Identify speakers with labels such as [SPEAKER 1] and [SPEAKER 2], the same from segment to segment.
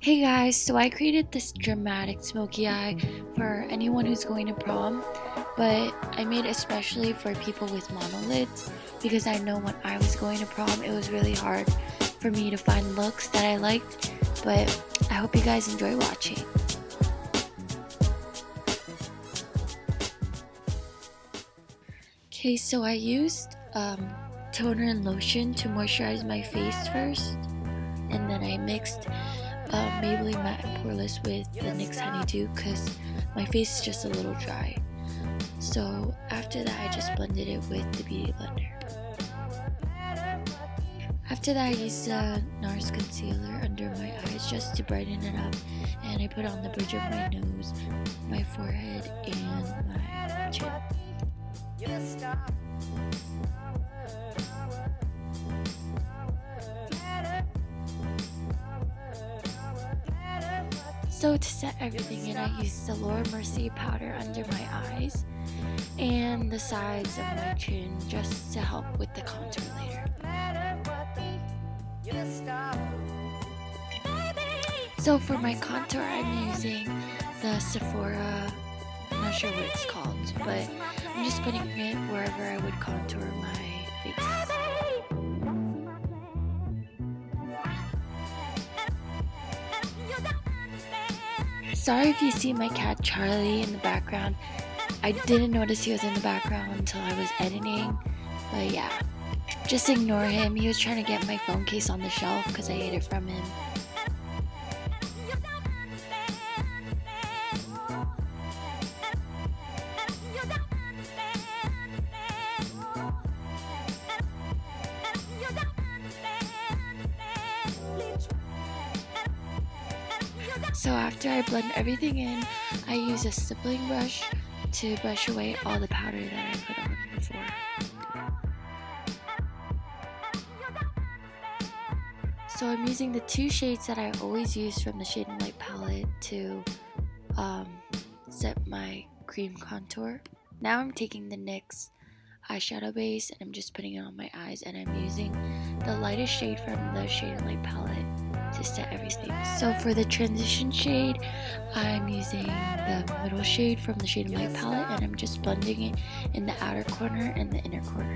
[SPEAKER 1] Hey guys, so I created this dramatic smoky eye for anyone who's going to prom, but I made it especially for people with monolids because I know when I was going to prom it was really hard for me to find looks that I liked, but I hope you guys enjoy watching. Okay, so I used toner and lotion to moisturize my face first, and then I mixed Maybelline Matte and Poreless with the NYX Honeydew because my face is just a little dry. So after that I just blended it with the Beauty Blender. After that I used the NARS concealer under my eyes just to brighten it up, and I put on the bridge of my nose, my forehead, and my chin. So to set everything in, I used the Laura Mercier powder under my eyes and the sides of my chin just to help with the contour later. So for my contour, I'm using the Sephora, I'm not sure what it's called, but I'm just putting it wherever I would contour my face. Sorry if you see my cat Charlie in the background. I didn't notice he was in the background until I was editing, but yeah, just ignore him. He was trying to get my phone case on the shelf because I hid it from him. So after I blend everything in, I use a stippling brush to brush away all the powder that I put on before. So I'm using the two shades that I always use from the Shade and Light palette to set my cream contour. Now I'm taking the NYX eyeshadow base and I'm just putting it on my eyes, and I'm using the lightest shade from the Shade and Light palette to set everything. So for the transition shade, I'm using the middle shade from the Shade and Light palette, and I'm just blending it in the outer corner and the inner corner.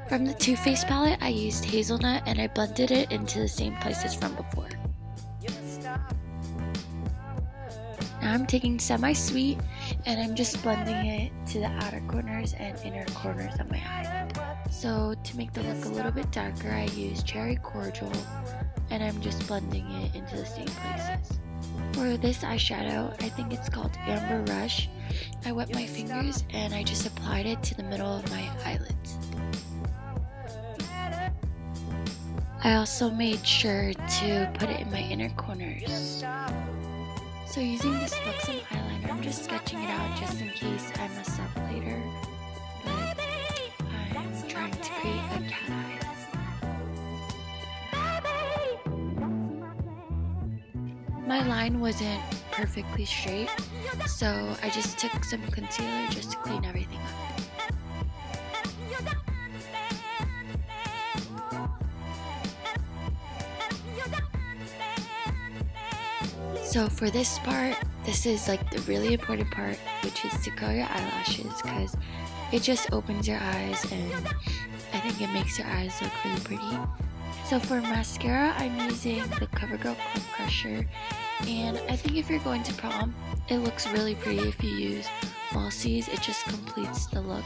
[SPEAKER 1] From the Too Faced palette, I used Hazelnut and I blended it into the same places from before. Now I'm taking Semi-Sweet and I'm just blending it to the outer corners and inner corners of my eye. So to make the look a little bit darker, I use Cherry Cordial and I'm just blending it into the same places. For this eyeshadow, I think it's called Amber Rush, I wet my fingers and I just applied it to the middle of my eyelids. I also made sure to put it in my inner corners. So using this Subscibe eyeliner, I'm just sketching it out just in case I mess up later, but I'm trying to create a cat eye. My line wasn't perfectly straight, so I just took some concealer just to clean everything up. So for this part, this is like the really important part, which is to curl your eyelashes because it just opens your eyes and I think it makes your eyes look really pretty. So for mascara, I'm using the CoverGirl Club Crusher, and I think if you're going to prom, it looks really pretty if you use falsies. It just completes the look,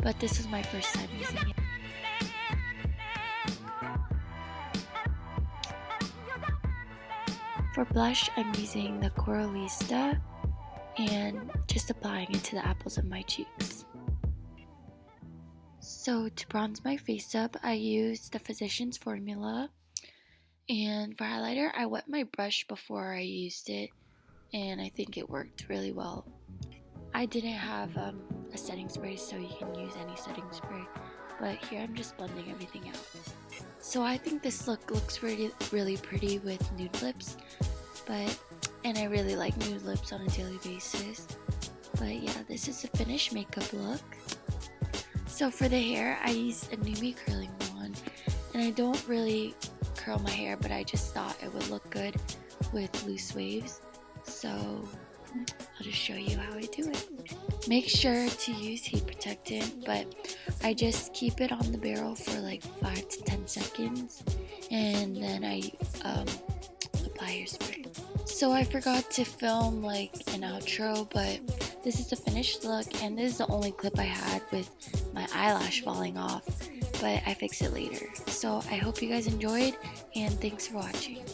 [SPEAKER 1] but this is my first time using it. For blush, I'm using the Coralista and just applying it to the apples of my cheeks. So to bronze my face up, I used the Physicians Formula, and for highlighter, I wet my brush before I used it, and I think it worked really well. I didn't have a setting spray, so you can use any setting spray, but here I'm just blending everything out. So I think this look looks really pretty with nude lips, and I really like nude lips on a daily basis. But yeah, this is the finished makeup look. So for the hair, I used a Numi curling wand, and I don't really curl my hair, but I just thought it would look good with loose waves. So I'll just show you how I do it. Make sure to use heat protectant, but I just keep it on the barrel for like 5 to 10 seconds, and then I apply hairspray. So I forgot to film like an outro, but this is the finished look, and this is the only clip I had with my eyelash falling off, but I fix it later. So I hope you guys enjoyed, and thanks for watching.